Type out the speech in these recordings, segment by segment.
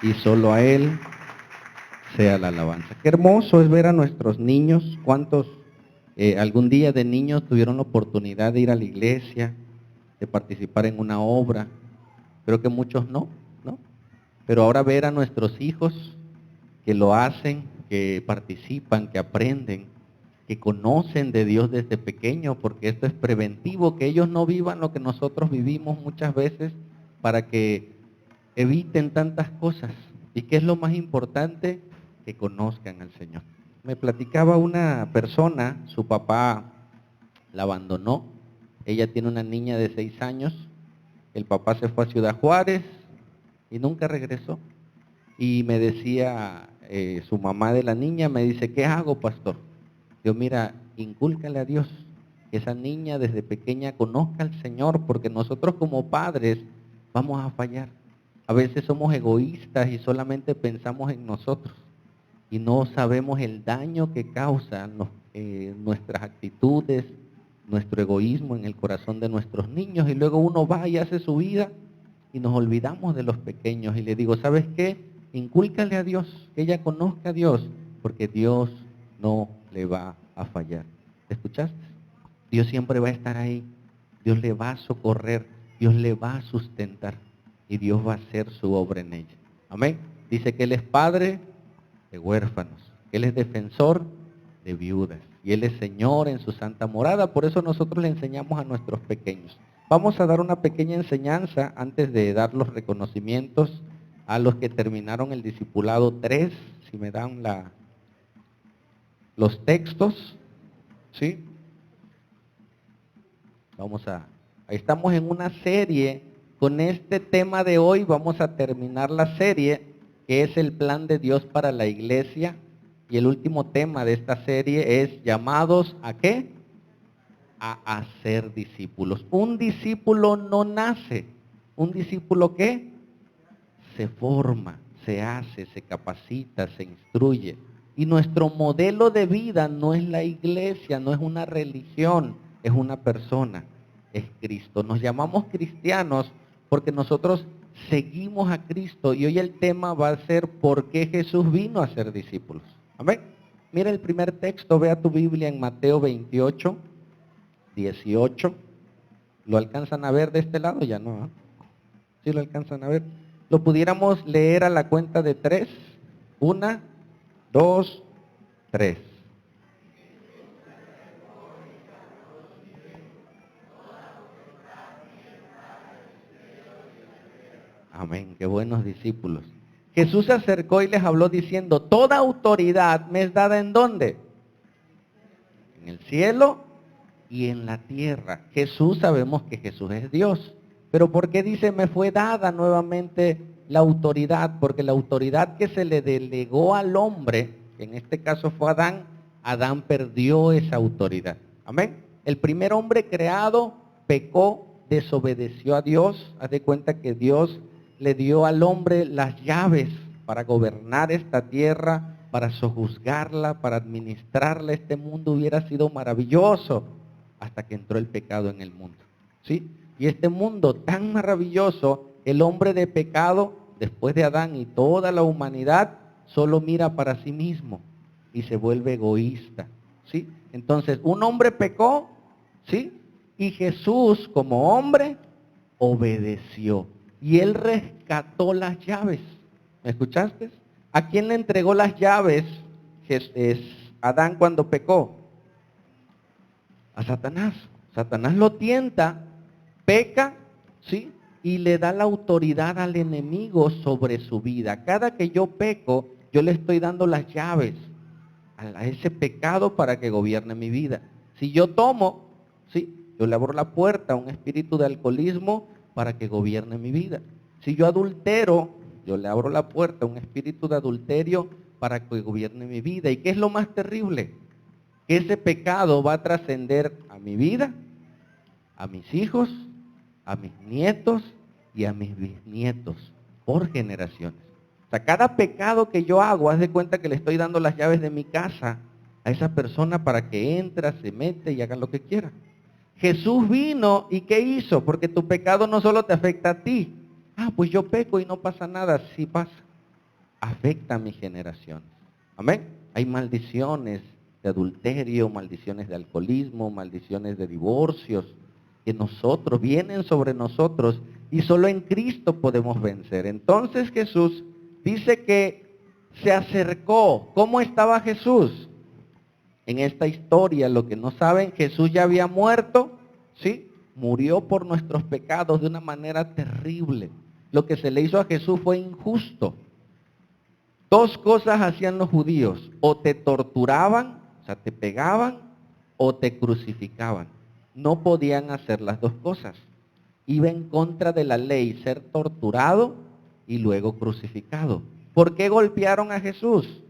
y solo a Él sea la alabanza. Qué hermoso es ver a nuestros niños. ¿Cuántos algún día de niños tuvieron la oportunidad de ir a la iglesia, de participar en una obra? Creo que muchos no, ¿no? Pero ahora ver a nuestros hijos que lo hacen, que participan, que aprenden, que conocen de Dios desde pequeño, porque esto es preventivo, que ellos no vivan lo que nosotros vivimos muchas veces para que eviten tantas cosas. ¿Y qué es lo más importante? Que conozcan al Señor. Me platicaba una persona, su papá la abandonó, ella tiene una niña de 6 años, el papá se fue a Ciudad Juárez y nunca regresó. Y me decía, su mamá de la niña me dice, ¿qué hago, pastor? Yo, mira, incúlcale a Dios, que esa niña desde pequeña conozca al Señor, porque nosotros como padres vamos a fallar. A veces somos egoístas y solamente pensamos en nosotros y no sabemos el daño que causan nuestras actitudes, nuestro egoísmo en el corazón de nuestros niños, y luego uno va y hace su vida y nos olvidamos de los pequeños. Y le digo, ¿sabes qué? Incúlcale a Dios, que ella conozca a Dios, porque Dios no le va a fallar. ¿Te escuchaste? Dios siempre va a estar ahí. Dios le va a socorrer, Dios le va a sustentar y Dios va a hacer su obra en ella. Amén. Dice que Él es padre de huérfanos, que Él es defensor de viudas y Él es Señor en su santa morada. Por eso nosotros le enseñamos a nuestros pequeños. Vamos a dar una pequeña enseñanza antes de dar los reconocimientos a los que terminaron el discipulado 3. Si me dan los textos, ¿sí? Ahí estamos en una serie. Con este tema de hoy vamos a terminar la serie, que es el plan de Dios para la iglesia. Y el último tema de esta serie es llamados ¿a qué? A hacer discípulos. Un discípulo no nace. ¿Un discípulo qué? Se forma, se hace, se capacita, se instruye. Y nuestro modelo de vida no es la iglesia, no es una religión, es una persona, es Cristo. Nos llamamos cristianos porque nosotros seguimos a Cristo, y hoy el tema va a ser ¿por qué Jesús vino a ser discípulos? Amén. Mira el primer texto, vea tu Biblia en Mateo 28, 18. ¿Lo alcanzan a ver de este lado? Ya no, ¿eh? ¿Sí lo alcanzan a ver? Lo pudiéramos leer a la cuenta de 3. 1, 2, 3. Amén, qué buenos discípulos. Jesús se acercó y les habló diciendo, toda autoridad me es dada ¿en dónde? En el cielo y en la tierra. Jesús, sabemos que Jesús es Dios. Pero ¿por qué dice me fue dada nuevamente la autoridad? Porque la autoridad que se le delegó al hombre, que en este caso fue Adán, Adán perdió esa autoridad. Amén. El primer hombre creado pecó, desobedeció a Dios. Haz de cuenta que Dios le dio al hombre las llaves para gobernar esta tierra, para sojuzgarla, para administrarla. Este mundo hubiera sido maravilloso hasta que entró el pecado en el mundo, ¿sí? Y este mundo tan maravilloso, el hombre de pecado, después de Adán y toda la humanidad, solo mira para sí mismo y se vuelve egoísta, ¿sí? Entonces, un hombre pecó, ¿sí? Y Jesús, como hombre, obedeció. Y él rescató las llaves. ¿Me escuchaste? ¿A quién le entregó las llaves Adán cuando pecó? A Satanás. Satanás lo tienta, peca, ¿sí? Y le da la autoridad al enemigo sobre su vida. Cada que yo peco, yo le estoy dando las llaves a ese pecado para que gobierne mi vida. Si yo tomo, ¿sí? Yo le abro la puerta a un espíritu de alcoholismo para que gobierne mi vida. Si yo adultero, yo le abro la puerta a un espíritu de adulterio para que gobierne mi vida. ¿Y qué es lo más terrible? Que ese pecado va a trascender a mi vida, a mis hijos, a mis nietos y a mis bisnietos por generaciones. O sea, cada pecado que yo hago, haz de cuenta que le estoy dando las llaves de mi casa a esa persona para que entre, se mete y haga lo que quiera. Jesús vino y ¿qué hizo? Porque tu pecado no solo te afecta a ti. Ah, pues yo peco y no pasa nada. Sí pasa. afecta a mi generación. Amén. Hay maldiciones de adulterio, maldiciones de alcoholismo, maldiciones de divorcios, que vienen sobre nosotros y solo en Cristo podemos vencer. Entonces Jesús dice que se acercó. ¿Cómo estaba Jesús? En esta historia, lo que no saben, Jesús ya había muerto, ¿sí? Murió por nuestros pecados de una manera terrible. Lo que se le hizo a Jesús fue injusto. Dos cosas hacían los judíos: o te torturaban, o sea, te pegaban, o te crucificaban. No podían hacer las dos cosas. Iba en contra de la ley ser torturado y luego crucificado. ¿Por qué golpearon a Jesús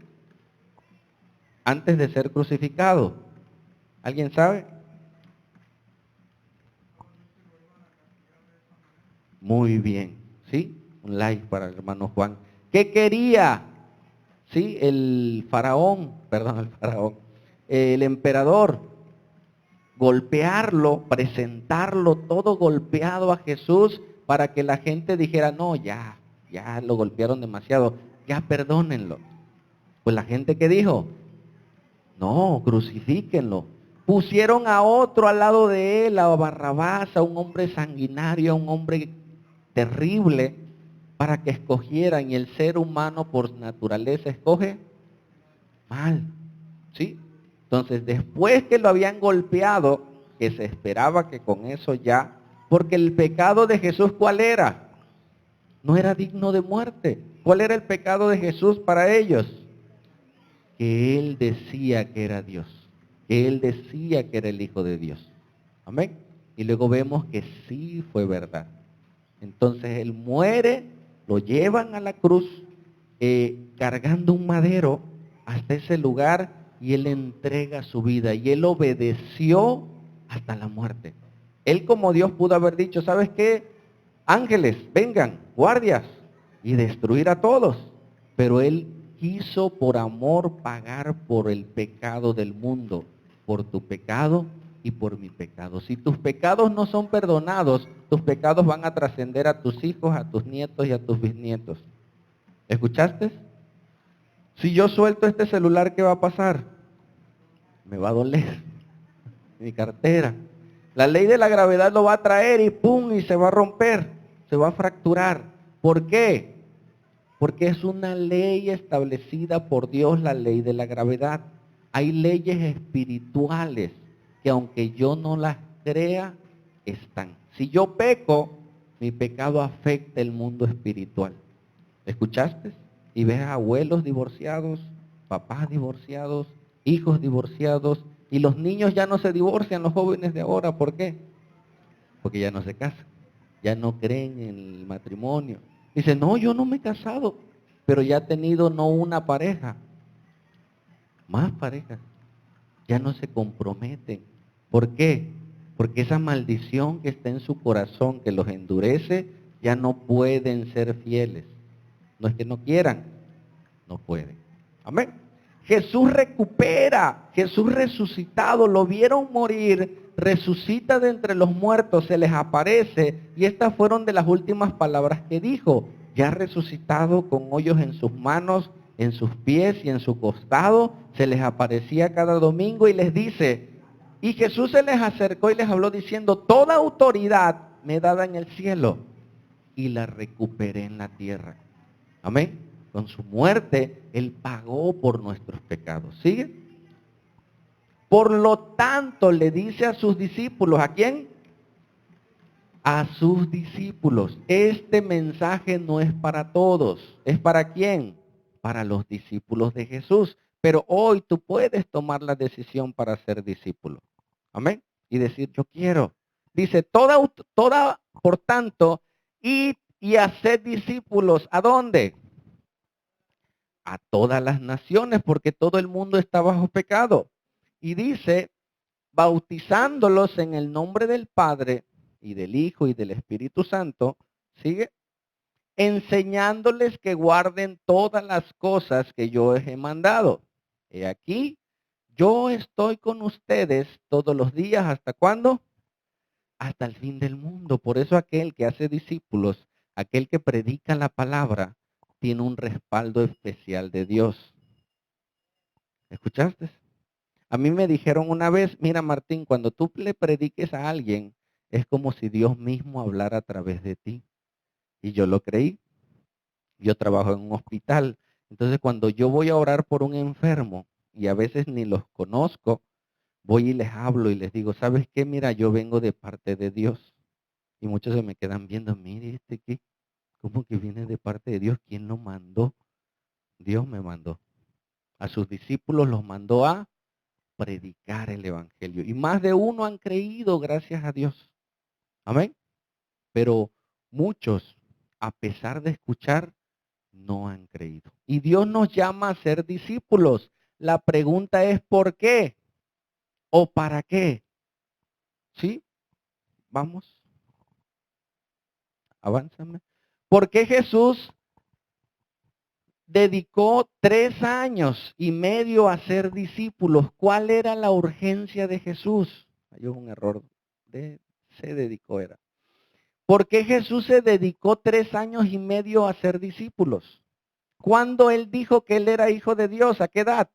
antes de ser crucificado? ¿Alguien sabe? Muy bien, ¿sí? Un like para el hermano Juan. ¿Qué quería? ¿Sí? El emperador, golpearlo, presentarlo todo golpeado a Jesús para que la gente dijera, no, ya lo golpearon demasiado, ya perdónenlo. Pues la gente, ¿qué dijo? No, crucifíquenlo. Pusieron a otro al lado de él, a Barrabás, a un hombre sanguinario, a un hombre terrible, para que escogieran. Y el ser humano por naturaleza escoge mal, ¿sí? Entonces, después que lo habían golpeado, que se esperaba que con eso ya, porque el pecado de Jesús, ¿cuál era? No era digno de muerte. ¿Cuál era el pecado de Jesús para ellos? Que él decía que era Dios, que él decía que era el Hijo de Dios. Amén. Y luego vemos que sí fue verdad. Entonces él muere, lo llevan a la cruz, cargando un madero hasta ese lugar, y él entrega su vida y él obedeció hasta la muerte. Él, como Dios, pudo haber dicho, ¿sabes qué? Ángeles, vengan, guardias, y destruir a todos. Pero él quiso por amor pagar por el pecado del mundo, por tu pecado y por mi pecado. Si tus pecados no son perdonados, tus pecados van a trascender a tus hijos, a tus nietos y a tus bisnietos. ¿Escuchaste? Si yo suelto este celular, ¿qué va a pasar? Me va a doler mi cartera. La ley de la gravedad lo va a traer y ¡pum! Y se va a romper, se va a fracturar. ¿Por qué? Porque es una ley establecida por Dios, la ley de la gravedad. Hay leyes espirituales que, aunque yo no las crea, están. Si yo peco, mi pecado afecta el mundo espiritual. ¿Escuchaste? Y ves a abuelos divorciados, papás divorciados, hijos divorciados, y los niños ya no se divorcian, los jóvenes de ahora. ¿Por qué? Porque ya no se casan, ya no creen en el matrimonio. Dice, no, yo no me he casado, pero ya he tenido no una pareja, más parejas. Ya no se comprometen. ¿Por qué? Porque esa maldición que está en su corazón, que los endurece, ya no pueden ser fieles. No es que no quieran, no pueden. Amén. Jesús recupera, Jesús resucitado, lo vieron morir, resucita de entre los muertos, se les aparece, y estas fueron de las últimas palabras que dijo. Ya resucitado, con hoyos en sus manos, en sus pies y en su costado, se les aparecía cada domingo y les dice, y Jesús se les acercó y les habló diciendo, toda autoridad me dada en el cielo y la recuperé en la tierra. Amén. Con su muerte, Él pagó por nuestros pecados. ¿Sigue? Por lo tanto, le dice a sus discípulos, ¿a quién? A sus discípulos. Este mensaje no es para todos. ¿Es para quién? Para los discípulos de Jesús. Pero hoy tú puedes tomar la decisión para ser discípulo. Amén. Y decir, yo quiero. Dice, por tanto, id y haced discípulos. ¿A dónde? A todas las naciones, porque todo el mundo está bajo pecado. Y dice, bautizándolos en el nombre del Padre y del Hijo y del Espíritu Santo, sigue, enseñándoles que guarden todas las cosas que yo les he mandado. He aquí, yo estoy con ustedes todos los días, ¿hasta cuándo? Hasta el fin del mundo. Por eso aquel que hace discípulos, aquel que predica la palabra, tiene un respaldo especial de Dios. ¿Escuchaste? A mí me dijeron una vez, mira Martín, cuando tú le prediques a alguien, es como si Dios mismo hablara a través de ti. Y yo lo creí. Yo trabajo en un hospital. Entonces cuando yo voy a orar por un enfermo, y a veces ni los conozco, voy y les hablo y les digo, ¿sabes qué? Mira, yo vengo de parte de Dios. Y muchos se me quedan viendo, mire, ¿qué? ¿Cómo que viene de parte de Dios? ¿Quién lo mandó? Dios me mandó. A sus discípulos los mandó a predicar el evangelio. Y más de uno han creído, gracias a Dios. Amén. Pero muchos, a pesar de escuchar, no han creído. Y Dios nos llama a ser discípulos. La pregunta es ¿por qué? ¿O para qué? ¿Sí? Vamos, avánzame. ¿Por qué Jesús dedicó 3 años y medio a ser discípulos? ¿Cuál era la urgencia de Jesús? Hay un error. Se dedicó era. ¿Por qué Jesús se dedicó 3 años y medio a ser discípulos? ¿Cuándo él dijo que él era hijo de Dios? ¿A qué edad?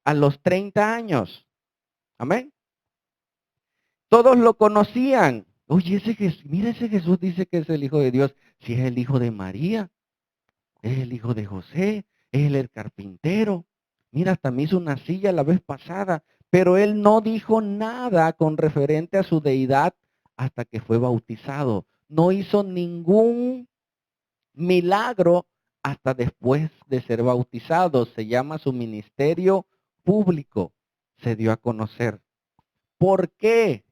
A los 30 años. Amén. Todos lo conocían. Oye, mira, ese Jesús dice que es el hijo de Dios. Si es el hijo de María, es el hijo de José, es el carpintero. Mira, hasta me hizo una silla la vez pasada. Pero él no dijo nada con referente a su deidad hasta que fue bautizado. No hizo ningún milagro hasta después de ser bautizado. Se llama su ministerio público. Se dio a conocer. ¿Por qué?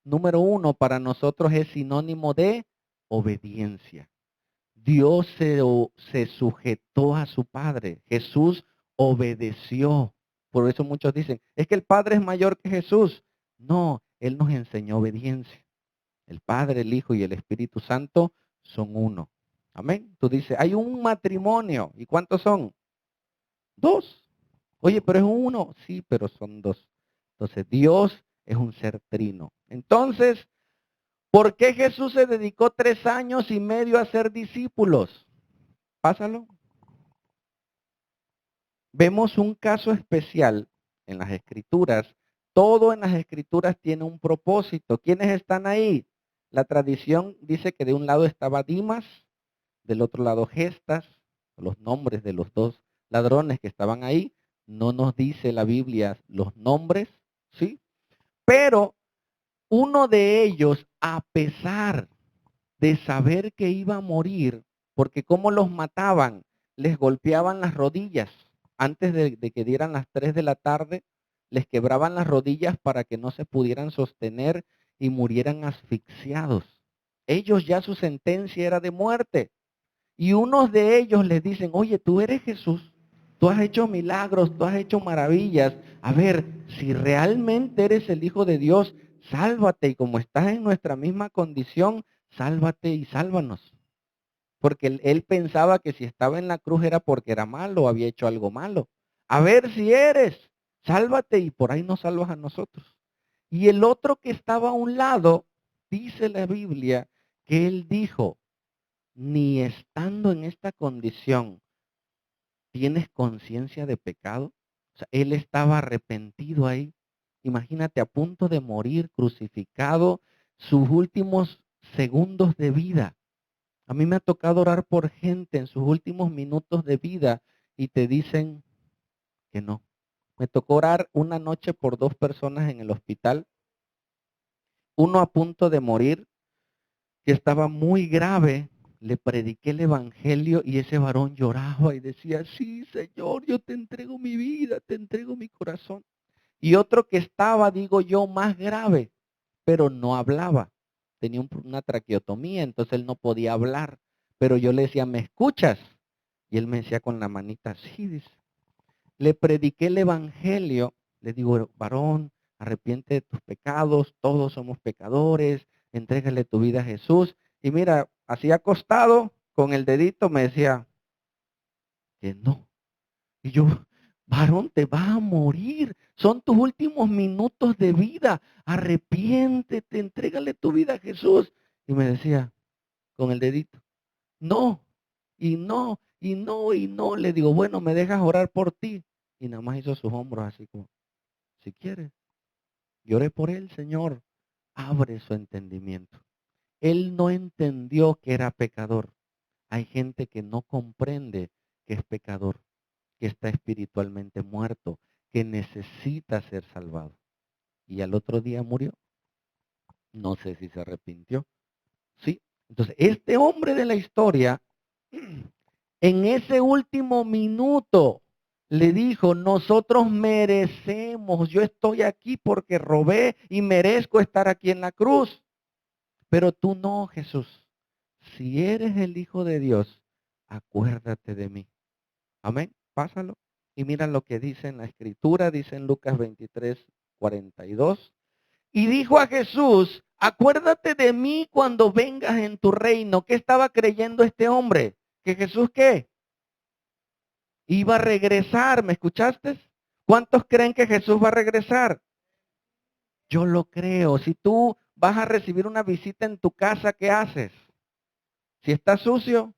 Número uno, para nosotros es sinónimo de obediencia. Dios se sujetó a su Padre. Jesús obedeció. Por eso muchos dicen, es que el Padre es mayor que Jesús. No, Él nos enseñó obediencia. El Padre, el Hijo y el Espíritu Santo son uno. Amén. Tú dices, hay un matrimonio. ¿Y cuántos son? Dos. Oye, pero es uno. Sí, pero son dos. Entonces, Dios es un ser trino. Entonces, ¿por qué Jesús se dedicó 3 años y medio a ser discípulos? Pásalo. Vemos un caso especial en las Escrituras. Todo en las Escrituras tiene un propósito. ¿Quiénes están ahí? La tradición dice que de un lado estaba Dimas, del otro lado Gestas, los nombres de los dos ladrones que estaban ahí. No nos dice la Biblia los nombres, ¿sí? Pero uno de ellos, a pesar de saber que iba a morir, porque cómo los mataban, les golpeaban las rodillas. Antes de que dieran las 3 de la tarde, les quebraban las rodillas para que no se pudieran sostener y murieran asfixiados. Ellos ya su sentencia era de muerte. Y unos de ellos les dicen, oye, tú eres Jesús, tú has hecho milagros, tú has hecho maravillas. A ver, si realmente eres el Hijo de Dios, sálvate. Y como estás en nuestra misma condición, sálvate y sálvanos. Porque él pensaba que si estaba en la cruz era porque era malo, había hecho algo malo. A ver si eres, sálvate y por ahí nos salvas a nosotros. Y el otro que estaba a un lado, dice la Biblia, que él dijo, ni estando en esta condición, ¿tienes conciencia de pecado? O sea, él estaba arrepentido ahí. Imagínate, a punto de morir, crucificado, sus últimos segundos de vida. A mí me ha tocado orar por gente en sus últimos minutos de vida y te dicen que no. Me tocó orar una noche por 2 personas en el hospital, uno a punto de morir, que estaba muy grave. Le prediqué el evangelio y ese varón lloraba y decía, sí, Señor, yo te entrego mi vida, te entrego mi corazón. Y otro que estaba, digo yo, más grave, pero no hablaba. Tenía una traqueotomía, entonces él no podía hablar. Pero yo le decía, ¿me escuchas? Y él me decía con la manita, sí, dice. Le prediqué el evangelio, le digo, varón, arrepiente de tus pecados, todos somos pecadores, entrégale tu vida a Jesús. Y mira, así acostado, con el dedito me decía que no. Y yo, varón, te vas a morir. Son tus últimos minutos de vida. Arrepiéntete, entrégale tu vida a Jesús. Y me decía, con el dedito, No, y no, y no, y no. Le digo, bueno, ¿me dejas orar por ti? Y nada más hizo sus hombros así como, si quieres. Lloré por él, Señor. Abre su entendimiento. Él no entendió que era pecador. Hay gente que no comprende que es pecador, que está espiritualmente muerto, que necesita ser salvado. Y al otro día murió. No sé si se arrepintió. ¿Sí? Entonces, este hombre de la historia, en ese último minuto, le dijo, nosotros merecemos, yo estoy aquí porque robé y merezco estar aquí en la cruz. Pero tú no, Jesús. Si eres el Hijo de Dios, acuérdate de mí. Amén. Pásalo. Y mira lo que dice en la Escritura, dice en Lucas 23:42. Y dijo a Jesús, acuérdate de mí cuando vengas en tu reino. ¿Qué estaba creyendo este hombre? ¿Que Jesús qué? Iba a regresar, ¿me escuchaste? ¿Cuántos creen que Jesús va a regresar? Yo lo creo. Si tú vas a recibir una visita en tu casa, ¿qué haces? Si está sucio,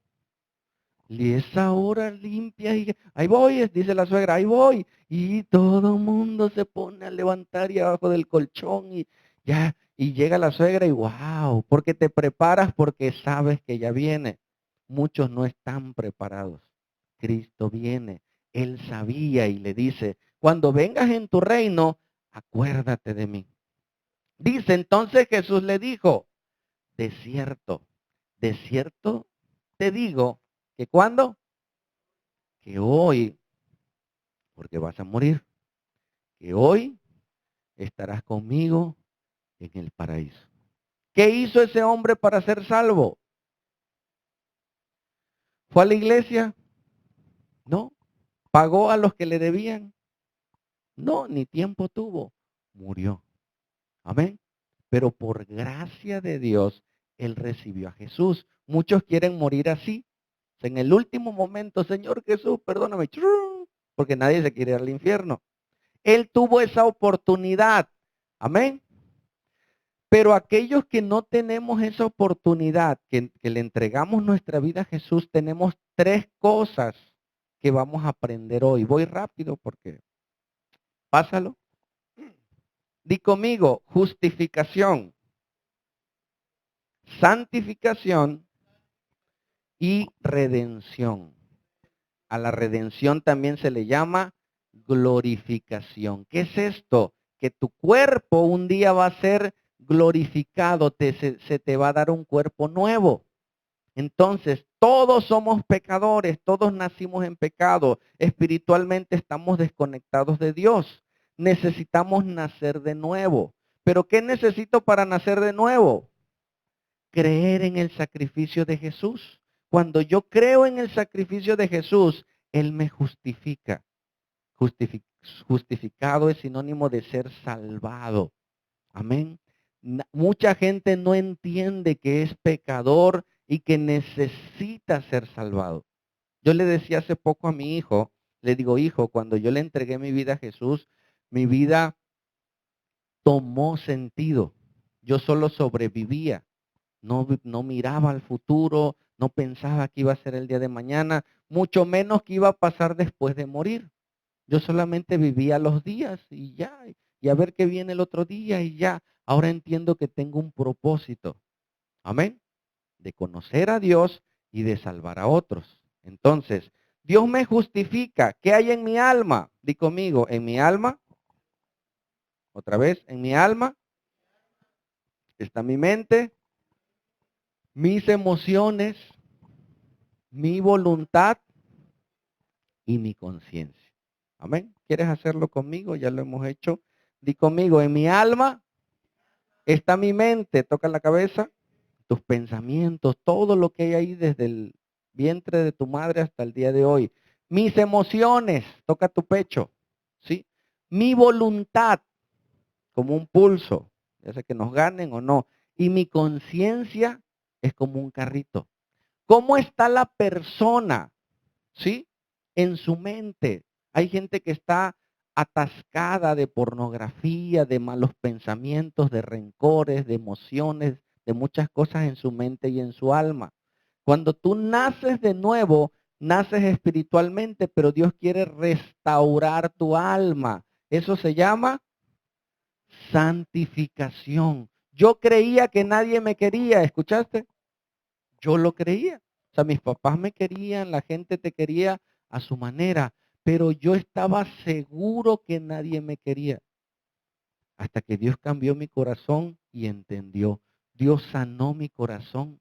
y esa hora limpia y ahí voy, dice la suegra, ahí voy. Y todo el mundo se pone a levantar y abajo del colchón y ya, y llega la suegra y wow, porque te preparas porque sabes que ya viene. Muchos no están preparados. Cristo viene. Él sabía y le dice, cuando vengas en tu reino, acuérdate de mí. Dice, entonces Jesús le dijo, de cierto te digo que cuando que hoy, porque vas a morir, que hoy estarás conmigo en el paraíso. ¿Qué hizo ese hombre para ser salvo? ¿Fue a la iglesia? No. ¿Pagó a los que le debían? No, ni tiempo tuvo. Murió. Amén. Pero por gracia de Dios, él recibió a Jesús. Muchos quieren morir así. En el último momento, Señor Jesús, perdóname. Porque nadie se quiere ir al infierno. Él tuvo esa oportunidad. Amén. Pero aquellos que no tenemos esa oportunidad, que le entregamos nuestra vida a Jesús, tenemos tres cosas que vamos a aprender hoy. Voy rápido porque, pásalo. Di conmigo, justificación, santificación y redención. A la redención también se le llama glorificación. ¿Qué es esto? Que tu cuerpo un día va a ser glorificado, se te va a dar un cuerpo nuevo. Entonces, todos somos pecadores, todos nacimos en pecado, espiritualmente estamos desconectados de Dios. Necesitamos nacer de nuevo. ¿Pero qué necesito para nacer de nuevo? Creer en el sacrificio de Jesús. Cuando yo creo en el sacrificio de Jesús, Él me justifica. Justifi- Justificado es sinónimo de ser salvado. Amén. Mucha gente no entiende que es pecador y que necesita ser salvado. Yo le decía hace poco a mi hijo, le digo, hijo, cuando yo le entregué mi vida a Jesús, mi vida tomó sentido. Yo solo sobrevivía. No miraba al futuro, no pensaba que iba a ser el día de mañana, mucho menos que iba a pasar después de morir. Yo solamente vivía los días y ya, y a ver qué viene el otro día y ya. Ahora entiendo que tengo un propósito. Amén. De conocer a Dios y de salvar a otros. Entonces, Dios me justifica. ¿Qué hay en mi alma? Di conmigo, en mi alma, otra vez, en mi alma está mi mente, mis emociones, mi voluntad y mi conciencia. Amén. ¿Quieres hacerlo conmigo? Ya lo hemos hecho. Di conmigo, en mi alma está mi mente, toca la cabeza, tus pensamientos, todo lo que hay ahí desde el vientre de tu madre hasta el día de hoy. Mis emociones, toca tu pecho, ¿sí? Mi voluntad, como un pulso, ya sea que nos ganen o no. Y mi conciencia es como un carrito. ¿Cómo está la persona? ¿Sí? En su mente. Hay gente que está atascada de pornografía, de malos pensamientos, de rencores, de emociones, de muchas cosas en su mente y en su alma. Cuando tú naces de nuevo, naces espiritualmente, pero Dios quiere restaurar tu alma. Eso se llama santificación. Yo creía que nadie me quería, ¿escuchaste? Yo lo creía. O sea, mis papás me querían, la gente te quería a su manera, pero yo estaba seguro que nadie me quería. Hasta que Dios cambió mi corazón y entendió. Dios sanó mi corazón,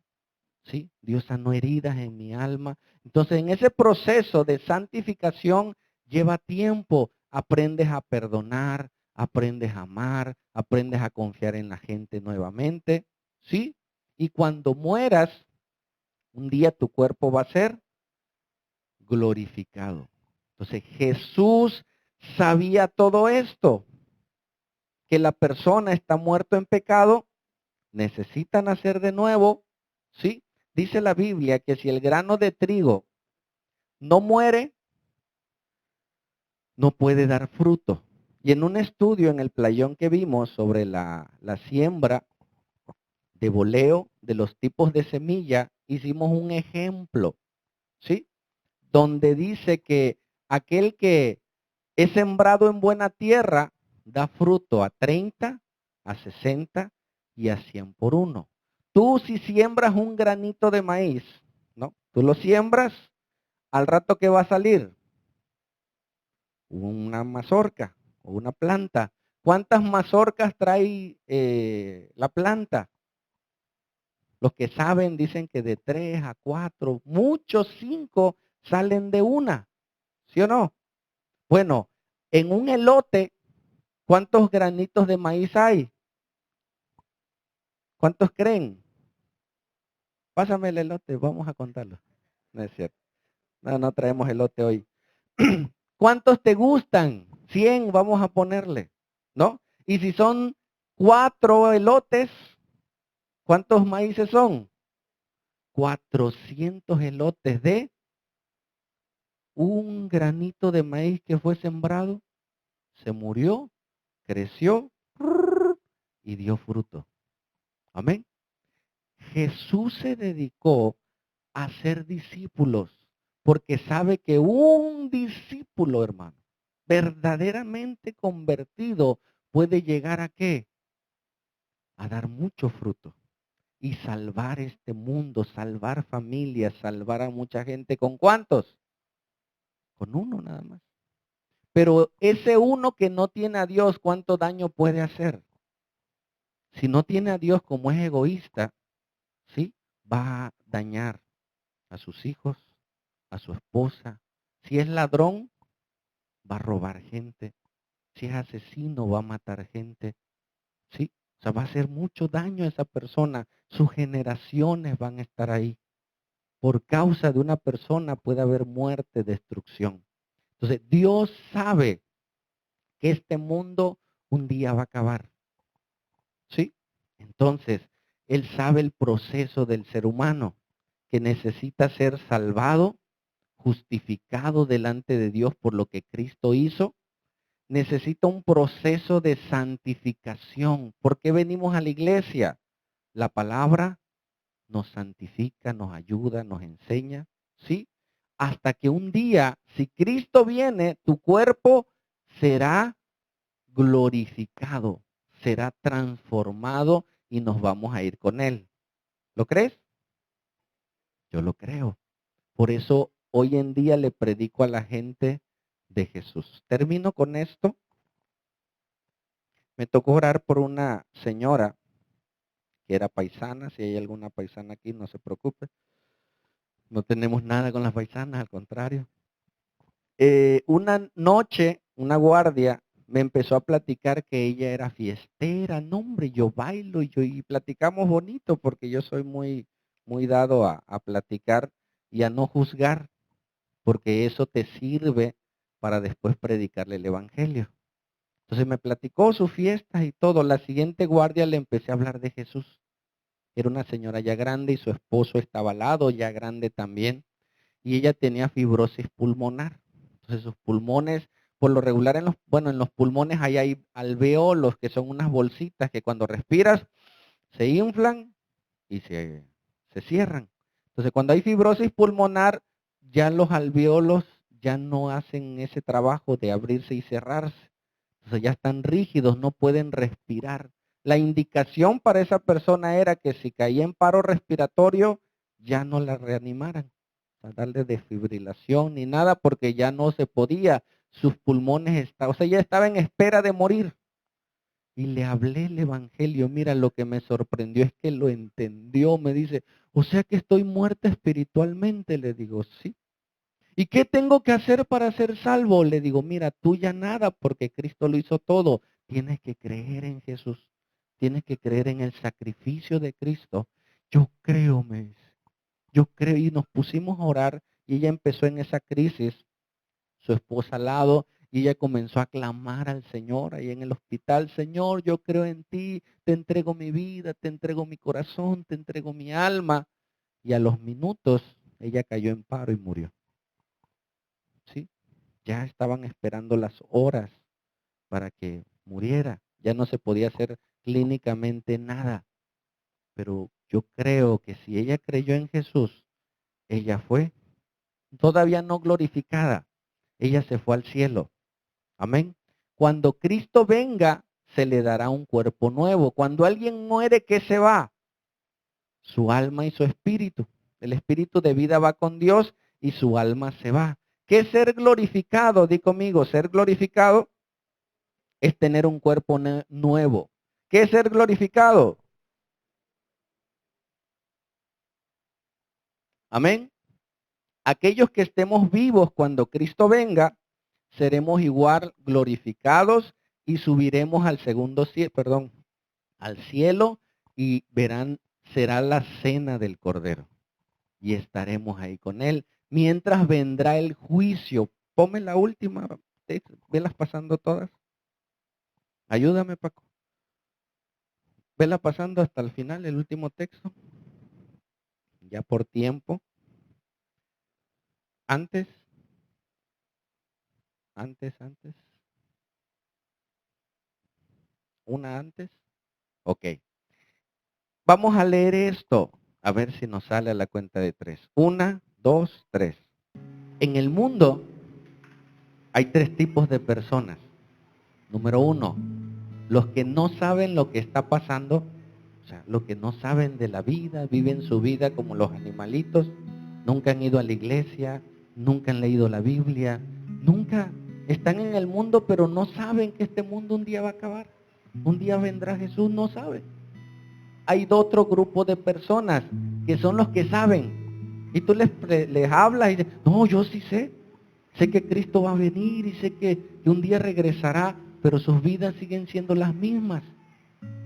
¿sí? Dios sanó heridas en mi alma. Entonces, en ese proceso de santificación lleva tiempo. Aprendes a perdonar, aprendes a amar, aprendes a confiar en la gente nuevamente, ¿sí? Y cuando mueras, un día tu cuerpo va a ser glorificado. Entonces, Jesús sabía todo esto, que la persona está muerto en pecado, necesita nacer de nuevo, ¿sí? Dice la Biblia que si el grano de trigo no muere, no puede dar fruto. Y en un estudio en el playón que vimos sobre la siembra de boleo, de los tipos de semilla, hicimos un ejemplo, ¿sí? Donde dice que aquel que es sembrado en buena tierra da fruto a 30, a 60 y a 100 por uno. Tú si siembras un granito de maíz, ¿no? Tú lo siembras, al rato que va a salir una mazorca o una planta. ¿Cuántas mazorcas trae la planta? Los que saben dicen que de 3 a 4, muchos 5 salen de una, ¿sí o no? Bueno, en un elote, ¿cuántos granitos de maíz hay? ¿Cuántos creen? Pásame el elote, vamos a contarlo. No es cierto. No, no traemos elote hoy. ¿Cuántos te gustan? 100 vamos a ponerle, ¿no? Y si son 4 elotes, ¿cuántos maíces son? 400 elotes de un granito de maíz que fue sembrado, se murió, creció y dio fruto. Amén. Jesús se dedicó a ser discípulos porque sabe que un discípulo, hermano, verdaderamente convertido puede llegar a qué? A dar mucho fruto y salvar este mundo, salvar familias, salvar a mucha gente. ¿Con cuántos? Con uno nada más. Pero ese uno que no tiene a Dios, ¿cuánto daño puede hacer? Si no tiene a Dios como es egoísta, ¿sí? Va a dañar a sus hijos, a su esposa. Si es ladrón, va a robar gente. Si es asesino, va a matar gente. ¿Sí? O sea, va a hacer mucho daño a esa persona. Sus generaciones van a estar ahí. Por causa de una persona puede haber muerte, destrucción. Entonces, Dios sabe que este mundo un día va a acabar. ¿Sí? Entonces, Él sabe el proceso del ser humano que necesita ser salvado, justificado delante de Dios por lo que Cristo hizo. Necesita un proceso de santificación. ¿Por qué venimos a la iglesia? La palabra nos santifica, nos ayuda, nos enseña, ¿sí? Hasta que un día, si Cristo viene, tu cuerpo será glorificado, será transformado y nos vamos a ir con Él. ¿Lo crees? Yo lo creo. Por eso hoy en día le predico a la gente de Jesús. Termino con esto. Me tocó orar por una señora que era paisana. Si hay alguna paisana aquí, no se preocupe. No tenemos nada con las paisanas, al contrario. Una noche, una guardia me empezó a platicar que ella era fiestera. No, hombre, yo bailo y platicamos bonito porque yo soy muy dado a platicar y a no juzgar, porque eso te sirve para después predicarle el evangelio. Entonces me platicó sus fiestas y todo. La siguiente guardia le empecé a hablar de Jesús. Era una señora ya grande y su esposo estaba al lado, ya grande también. Y ella tenía fibrosis pulmonar. Entonces sus pulmones, por lo regular en los pulmones ahí hay alveolos, que son unas bolsitas que cuando respiras se inflan y se cierran. Entonces, cuando hay fibrosis pulmonar, ya los alvéolos ya no hacen ese trabajo de abrirse y cerrarse. Entonces ya están rígidos, no pueden respirar. La indicación para esa persona era que si caía en paro respiratorio, ya no la reanimaran. O sea, darle desfibrilación ni nada porque ya no se podía. Sus pulmones estaban, o sea, ya estaba en espera de morir. Y le hablé el evangelio. Mira, lo que me sorprendió es que lo entendió. Me dice, o sea que estoy muerta espiritualmente. Le digo, sí. ¿Y qué tengo que hacer para ser salvo? Le digo, mira, tú ya nada porque Cristo lo hizo todo. Tienes que creer en Jesús. Tienes que creer en el sacrificio de Cristo. Yo creo, me dice. Yo creo. Y nos pusimos a orar y ella empezó en esa crisis, su esposa al lado, y ella comenzó a clamar al Señor ahí en el hospital. Señor, yo creo en ti, te entrego mi vida, te entrego mi corazón, te entrego mi alma. Y a los minutos ella cayó en paro y murió. ¿Sí? Ya estaban esperando las horas para que muriera. Ya no se podía hacer clínicamente nada. Pero yo creo que si ella creyó en Jesús, ella fue todavía no glorificada. Ella se fue al cielo. Amén. Cuando Cristo venga, se le dará un cuerpo nuevo. Cuando alguien muere, ¿qué se va? Su alma y su espíritu. El espíritu de vida va con Dios y su alma se va. ¿Qué es ser glorificado? Di conmigo, ser glorificado es tener un cuerpo nuevo. ¿Qué es ser glorificado? Amén. Aquellos que estemos vivos cuando Cristo venga, seremos igual glorificados y subiremos al segundo cielo, perdón, al cielo y verán, será la cena del Cordero y estaremos ahí con él. Mientras vendrá el juicio. Ponme la última, velas pasando todas. Ayúdame, Paco. Vela pasando hasta el final, el último texto. Ya por tiempo. Antes. Una antes. Ok. Vamos a leer esto. A ver si nos sale a la cuenta de 3. 1, 2, 3. En el mundo hay 3 tipos de personas. Número 1, los que no saben lo que está pasando. O sea, los que no saben de la vida, viven su vida como los animalitos. Nunca han ido a la iglesia, nunca han leído la Biblia, nunca están en el mundo, pero no saben que este mundo un día va a acabar. Un día vendrá Jesús, no saben. Hay otro grupo de personas que son los que saben. Y tú les hablas y dices, no, yo sí sé. Sé que Cristo va a venir y sé que un día regresará, pero sus vidas siguen siendo las mismas.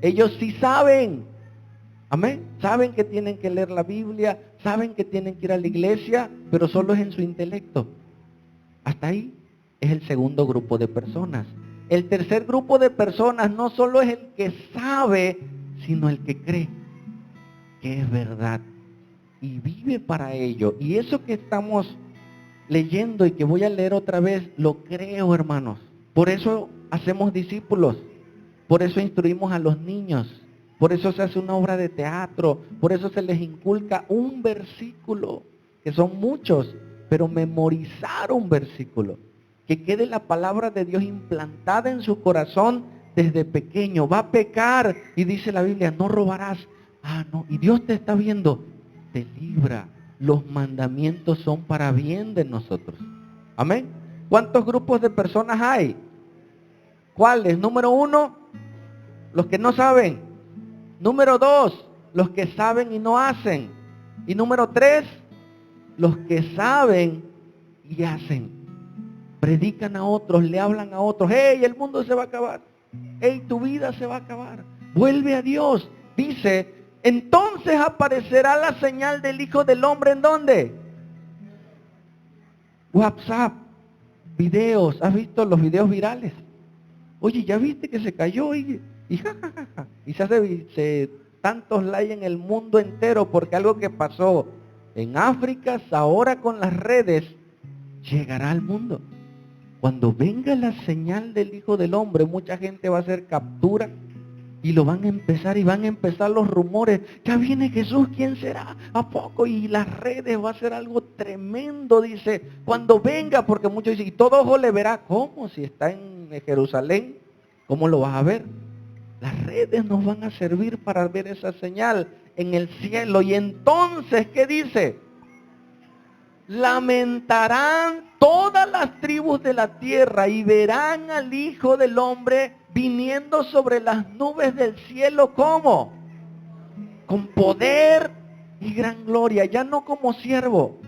Ellos sí saben. Amén. Saben que tienen que leer la Biblia, saben que tienen que ir a la iglesia, pero solo es en su intelecto. Hasta ahí es el segundo grupo de personas. El tercer grupo de personas no solo es el que sabe, sino el que cree que es verdad y vive para ello. Y eso que estamos leyendo y que voy a leer otra vez, lo creo, hermanos. Por eso hacemos discípulos, por eso instruimos a los niños, por eso se hace una obra de teatro, por eso se les inculca un versículo, que son muchos, pero memorizar un versículo, que quede la palabra de Dios implantada en su corazón desde pequeño. Va a pecar y dice la Biblia, no robarás. Ah, no, y Dios te está viendo, te libra. Los mandamientos son para bien de nosotros. Amén. ¿Cuántos grupos de personas hay? ¿Cuáles? Número 1, los que no saben. Número 2, los que saben y no hacen. Y número 3, los que saben y hacen. Predican a otros, le hablan a otros. Hey, el mundo se va a acabar. Hey, tu vida se va a acabar. Vuelve a Dios. Dice, entonces aparecerá la señal del Hijo del Hombre. ¿En dónde? WhatsApp, videos. ¿Has visto los videos virales? Oye, ¿ya viste que se cayó? Y jajaja. Y se tantos likes en el mundo entero porque algo que pasó en África, ahora con las redes, llegará al mundo. Cuando venga la señal del Hijo del Hombre, mucha gente va a hacer captura Y lo van a empezar y van a empezar los rumores. Ya viene Jesús, ¿quién será? ¿A poco? Y las redes va a ser algo tremendo, dice. Cuando venga, porque muchos dicen, y todo ojo le verá. ¿Cómo? Si está en Jerusalén, ¿cómo lo vas a ver? Las redes nos van a servir para ver esa señal en el cielo. Y entonces, ¿qué dice? Lamentarán todas las tribus de la tierra y verán al Hijo del Hombre viniendo sobre las nubes del cielo. ¿Cómo? Con poder y gran gloria, ya no como siervo.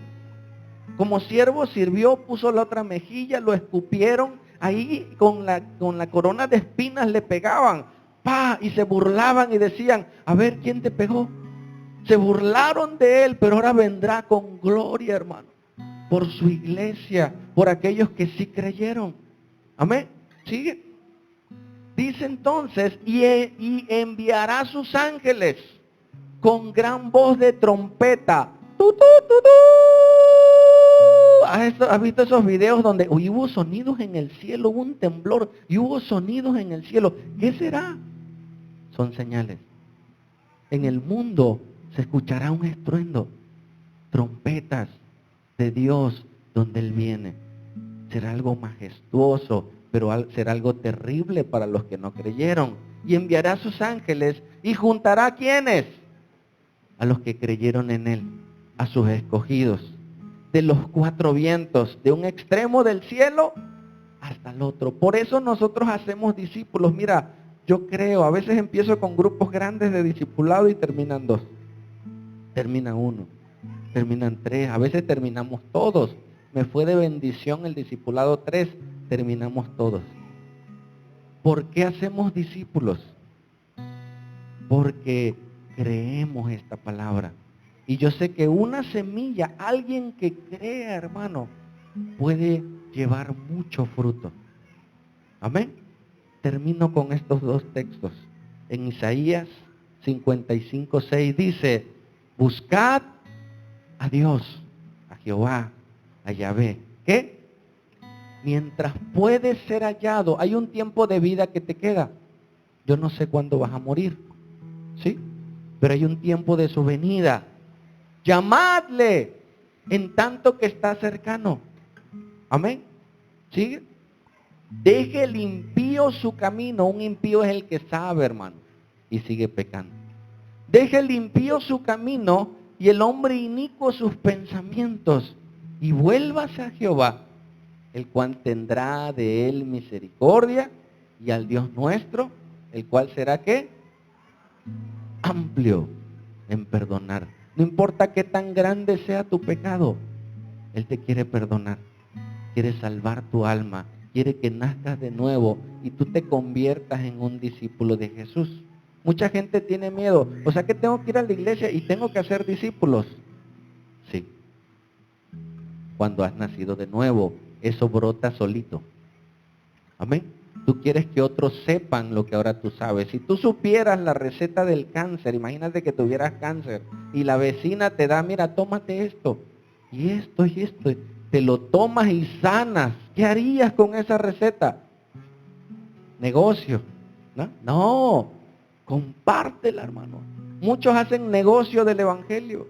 Como siervo sirvió, puso la otra mejilla, lo escupieron, ahí con la corona de espinas le pegaban, ¡pa! Y se burlaban y decían, a ver, ¿quién te pegó? Se burlaron de él, pero ahora vendrá con gloria, hermano, por su iglesia, por aquellos que sí creyeron. Amén. Sigue. Dice entonces, y enviará a sus ángeles con gran voz de trompeta. ¡Tu, tu, tu, tu! ¿Has visto esos videos donde hubo sonidos en el cielo, hubo un temblor y hubo sonidos en el cielo? ¿Qué será? Son señales. En el mundo se escuchará un estruendo, trompetas de Dios donde Él viene. Será algo majestuoso, pero será algo terrible para los que no creyeron. Y enviará a sus ángeles y juntará ¿a quiénes? A los que creyeron en Él, a sus escogidos, de los cuatro vientos, de un extremo del cielo hasta el otro. Por eso nosotros hacemos discípulos. Mira, yo creo, a veces empiezo con grupos grandes de discipulado y terminan 2, termina 1, terminan 3, a veces terminamos todos. Me fue de bendición el discipulado 3, terminamos todos. ¿Por qué hacemos discípulos? Porque creemos esta palabra. Y yo sé que una semilla, alguien que crea, hermano, puede llevar mucho fruto. Amén. Termino con estos 2 textos. En Isaías 55:6 dice, buscad a Dios, a Jehová, a Yahvé. ¿Qué? Mientras puede ser hallado, hay un tiempo de vida que te queda. Yo no sé cuándo vas a morir, ¿sí? Pero hay un tiempo de su venida. Llamadle en tanto que está cercano. Amén. ¿Sigue? Deje el impío su camino. Un impío es el que sabe, hermano, y sigue pecando. Deje el impío su camino y el hombre inicuo sus pensamientos, y vuélvase a Jehová, el cual tendrá de él misericordia, y al Dios nuestro, el cual será ¿qué? Amplio en perdonar. No importa qué tan grande sea tu pecado, Él te quiere perdonar, quiere salvar tu alma, quiere que nazcas de nuevo y tú te conviertas en un discípulo de Jesús. Mucha gente tiene miedo, o sea que tengo que ir a la iglesia y tengo que hacer discípulos. Sí, cuando has nacido de nuevo, eso brota solito. Amén. Tú quieres que otros sepan lo que ahora tú sabes. Si tú supieras la receta del cáncer, imagínate que tuvieras cáncer y la vecina te da, mira, tómate esto, y esto, y esto. Te lo tomas y sanas. ¿Qué harías con esa receta? Negocio, ¿no? No, compártela, hermano. Muchos hacen negocio del evangelio.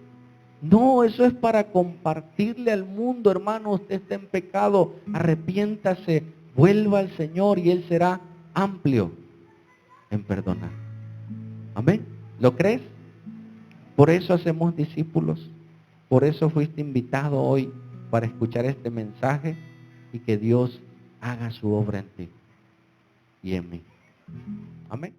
No, eso es para compartirle al mundo, hermano. Usted está en pecado, arrepiéntase, vuelva al Señor y Él será amplio en perdonar. Amén. ¿Lo crees? Por eso hacemos discípulos. Por eso fuiste invitado hoy para escuchar este mensaje y que Dios haga su obra en ti y en mí. Amén.